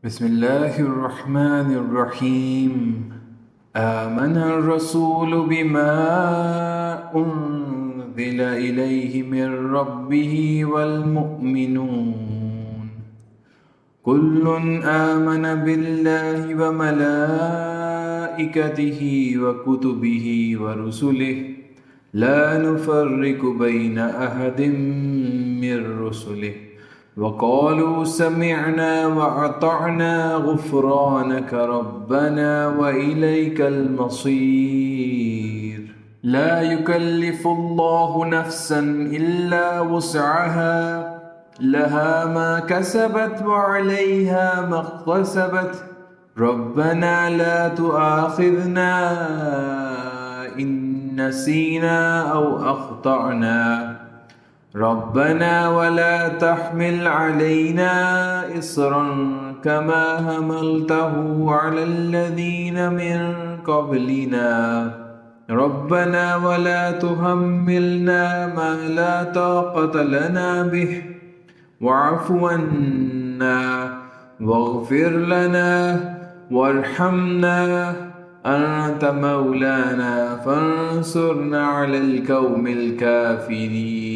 بسم الله الرحمن الرحيم. آمن الرسول بما أنزل إليه من ربه والمؤمنون كل آمن بالله وملائكته وكتبه ورسله لا نفرق بين أحد من رسله وقالوا سمعنا وأطعنا غفرانك ربنا وإليك المصير. لا يكلف الله نفسا إلا وسعها لها ما كسبت وعليها ما اكتسبت ربنا لا تؤاخذنا إن نسينا أو أخطأنا ربنا ولا تحمل علينا إصرا كما حملته على الذين من قبلنا ربنا ولا تحملنا ما لا طاقة لنا به واعف عنا واغفر لنا وارحمنا أنت مولانا فانصرنا على القوم الكافرين.